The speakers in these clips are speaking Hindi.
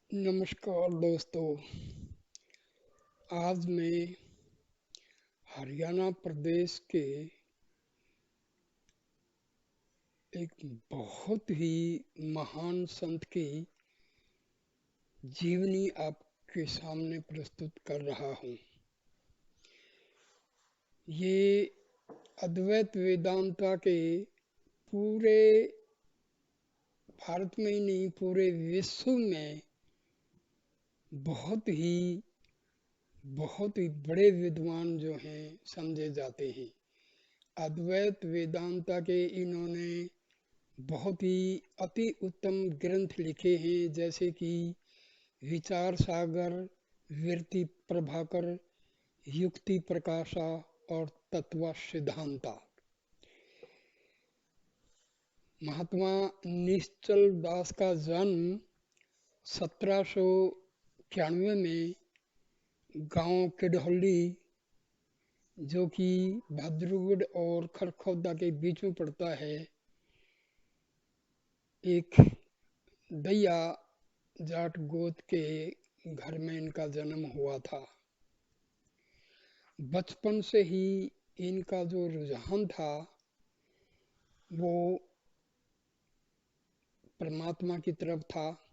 नमस्कार दोस्तों। आज मैं हरियाणा प्रदेश के एक बहुत ही महान संत की जीवनी आपके सामने प्रस्तुत कर रहा हूँ। ये अद्वैत वेदांता के पूरे भारत में ही नहीं, पूरे विश्व में बहुत ही बड़े विद्वान जो हैं समझे जाते हैं। अद्वैत वेदांता के इन्होंने बहुत ही अति उत्तम ग्रंथ लिखे हैं, जैसे कि विचार सागर, विरति प्रभाकर, युक्ति प्रकाशा और तत्व सिद्धांता। महात्मा निश्चल दास का जन्म 1791 में गांव किडहल्ली, जो कि भद्रगढ़ और खरखौदा के बीच में पड़ता है, एक दैया जाट गोत के घर में इनका जन्म हुआ था। बचपन से ही इनका जो रुझान था वो परमात्मा की तरफ था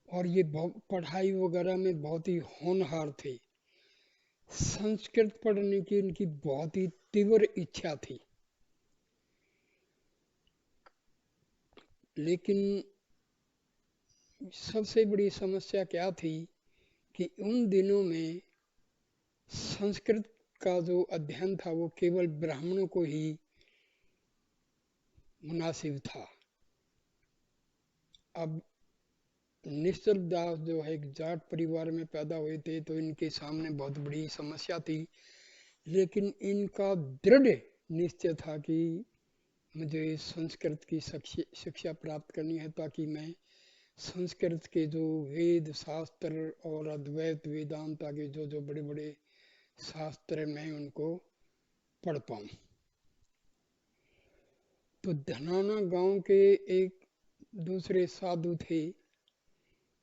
और ये पढ़ाई वगैरह में बहुत ही होनहार थे। संस्कृत पढ़ने की इनकी बहुत ही तीव्र इच्छा थी, लेकिन सबसे बड़ी समस्या क्या थी कि उन दिनों में संस्कृत का जो अध्ययन था वो केवल ब्राह्मणों को ही मुनासिब था। अब निश्चल दास जो है एक जाट परिवार में पैदा हुए थे, तो इनके सामने बहुत बड़ी समस्या थी, लेकिन इनका दृढ़ निश्चय था कि मुझे संस्कृत की शिक्षा प्राप्त करनी है, ताकि मैं संस्कृत के जो वेद शास्त्र और अद्वैत वेदांता के जो जो बड़े बड़े शास्त्र मैं उनको पढ़ पाऊँ। तो धनाना गांव के एक दूसरे साधु थे,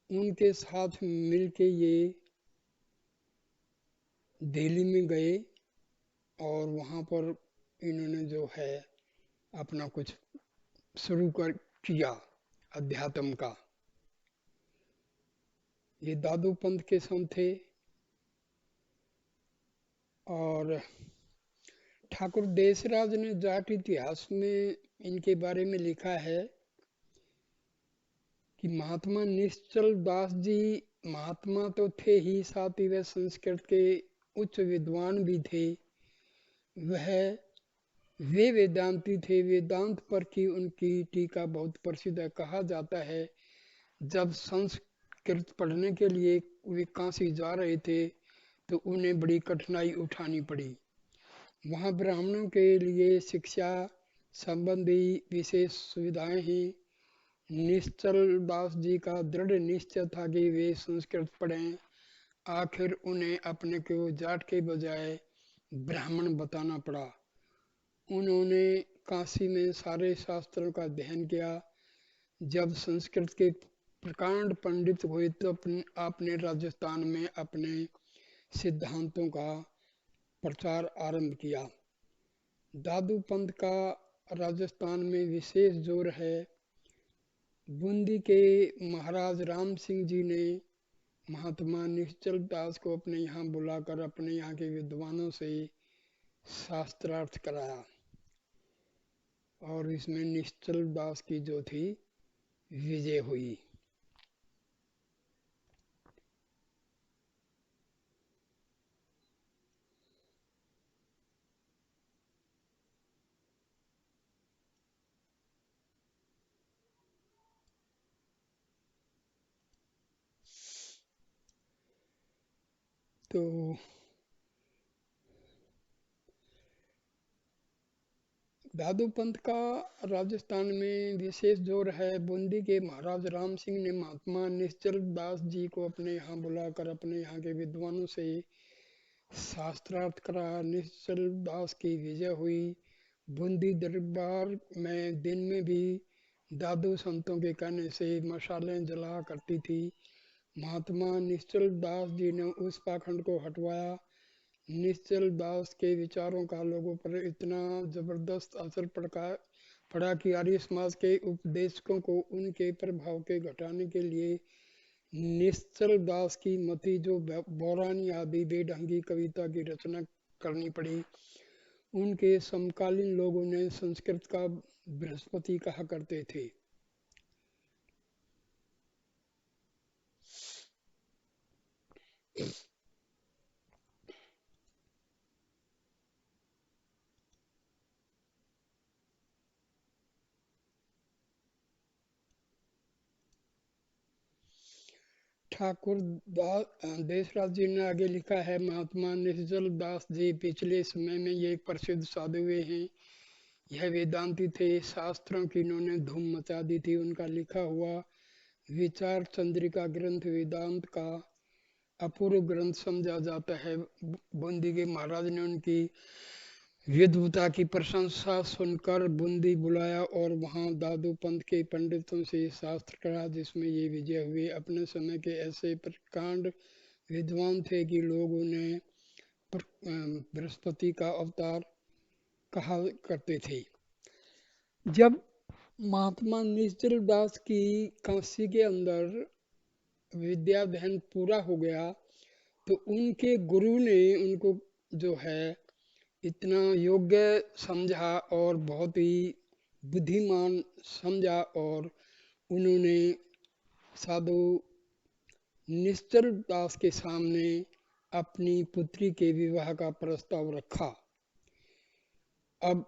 उनके साथ मिलके ये दिल्ली में गए और वहाँ पर इन्होंने जो है अपना कुछ शुरू कर किया अध्यात्म का। ये दादू पंथ के संत थे और ठाकुर देशराज ने जाट इतिहास में इनके बारे में लिखा है कि महात्मा निश्चल दास जी महात्मा तो थे ही, साथ ही वे संस्कृत के उच्च विद्वान भी थे। वे वेदांती थे। वेदांत पर की उनकी टीका बहुत प्रसिद्ध है। कहा जाता है जब संस्कृत पढ़ने के लिए वे काशी जा रहे थे तो उन्हें बड़ी कठिनाई उठानी पड़ी। वहाँ ब्राह्मणों के लिए शिक्षा संबंधी विशेष सुविधाएं हैं। निश्चल दास जी का दृढ़ निश्चय था कि वे संस्कृत पढ़ें। आखिर उन्हें अपने को जाट के बजाय ब्राह्मण बताना पड़ा। उन्होंने काशी में सारे शास्त्रों का अध्ययन किया। जब संस्कृत के प्रकांड पंडित हुए तो आपने राजस्थान में अपने सिद्धांतों का प्रचार आरंभ किया। दादू पंथ का राजस्थान में विशेष जोर है। बूंदी के महाराज राम सिंह जी ने महात्मा निश्चल दास को अपने यहाँ बुलाकर अपने यहाँ के विद्वानों से शास्त्रार्थ कराया और इसमें निश्चल दास की जो थी विजय हुई। तो दादू पंथ का राजस्थान में विशेष जोर है। बूंदी के महाराज राम सिंह ने महात्मा निश्चल दास जी को अपने यहाँ बुलाकर अपने यहाँ के विद्वानों से शास्त्रार्थ कराया। निश्चल दास की विजय हुई। बूंदी दरबार में दिन में भी दादू संतों के कहने से मशालें जला करती थी। महात्मा निश्चल दास जी ने उस पाखंड को हटवाया। निश्चल दास के विचारों का लोगों पर इतना जबरदस्त असर पड़ा कि आर्य समाज के उपदेशकों को उनके प्रभाव के घटाने के लिए निश्चल दास की मति जो बौरानी आदि बेढंगी कविता की रचना करनी पड़ी। उनके समकालीन लोगों ने संस्कृत का बृहस्पति कहा करते थे। ठाकुर देशराज जी ने आगे लिखा है, महात्मा निश्चल दास जी पिछले समय में ये एक प्रसिद्ध साधु हुए हैं। यह वेदांती थे, शास्त्रों की इन्होंने धूम मचा दी थी। उनका लिखा हुआ विचार चंद्रिका ग्रंथ वेदांत का अपूर्व ग्रंथ समझा जाता है। बूंदी के महाराज ने उनकी विद्वता की प्रशंसा सुनकर बूंदी बुलाया और वहां दादू पंथ के पंडितों से शास्त्र करा, जिसमें ये विजय हुए। अपने समय के ऐसे प्रकांड विद्वान थे कि लोगों ने बृहस्पति का अवतार कहा करते थे। जब महात्मा निश्चल दास की काशी के अंदर विद्याध्ययन पूरा हो गया तो उनके गुरु ने उनको जो है इतना योग्य समझा और बहुत ही बुद्धिमान समझा और उन्होंने साधु निश्चल दास के सामने अपनी पुत्री के विवाह का प्रस्ताव रखा। अब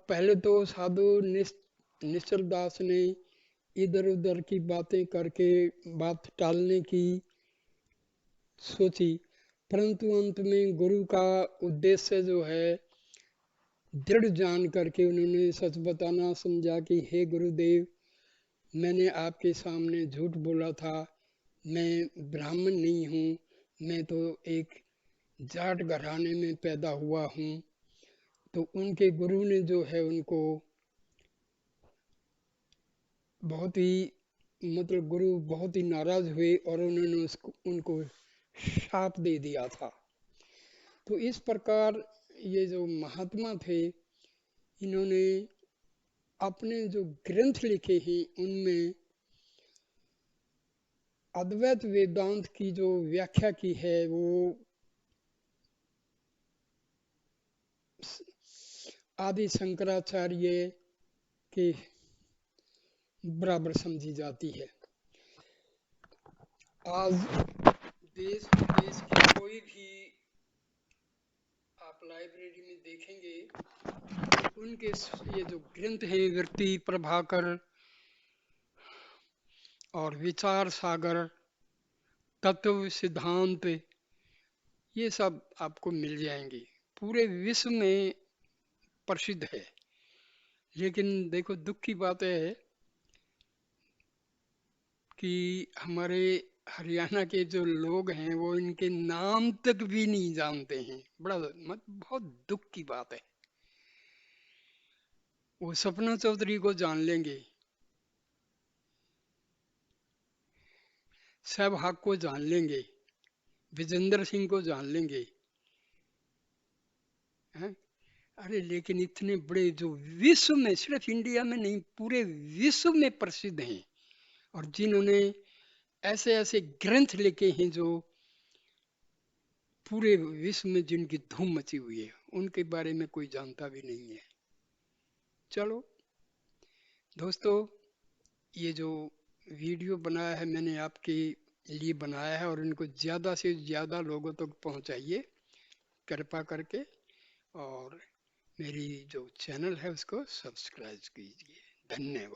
पहले तो साधु निश्चल दास ने इधर उधर की बातें करके बात टालने की सोची, परंतु अंत में गुरु का उद्देश्य जो है दृढ़ जान करके उन्होंने सच बताना समझा कि हे गुरुदेव, मैंने आपके सामने झूठ बोला था, मैं ब्राह्मण नहीं हूँ, मैं तो एक जाट घराने में पैदा हुआ हूँ। तो उनके गुरु ने जो है उनको बहुत ही मतलब गुरु बहुत ही नाराज हुए और उन्होंने उनको शाप दे दिया था। तो इस प्रकार ये जो महात्मा थे, इन्होंने अपने जो ग्रंथ लिखे हैं उनमें अद्वैत वेदांत की जो व्याख्या की है वो आदि शंकराचार्य के बराबर समझी जाती है। आज देश विदेश की कोई भी आप लाइब्रेरी में देखेंगे तो उनके ये जो ग्रंथ है वृत्ति प्रभाकर और विचार सागर, तत्व सिद्धांत, ये सब आपको मिल जाएंगे। पूरे विश्व में प्रसिद्ध है। लेकिन देखो दुख की बात है कि हमारे हरियाणा के जो लोग हैं वो इनके नाम तक भी नहीं जानते हैं। बहुत दुख की बात है। वो सपना चौधरी को जान लेंगे, सहवाग को जान लेंगे, विजेंद्र सिंह को जान लेंगे, हैं? अरे लेकिन इतने बड़े जो विश्व में, सिर्फ इंडिया में नहीं पूरे विश्व में प्रसिद्ध हैं और जिन्होंने ऐसे ऐसे ग्रंथ लिखे हैं जो पूरे विश्व में जिनकी धूम मची हुई है, उनके बारे में कोई जानता भी नहीं है। चलो दोस्तों, ये जो वीडियो बनाया है मैंने आपके लिए बनाया है और इनको ज़्यादा से ज़्यादा लोगों तक पहुंचाइए कृपा करके, और मेरी जो चैनल है उसको सब्सक्राइब कीजिए। धन्यवाद।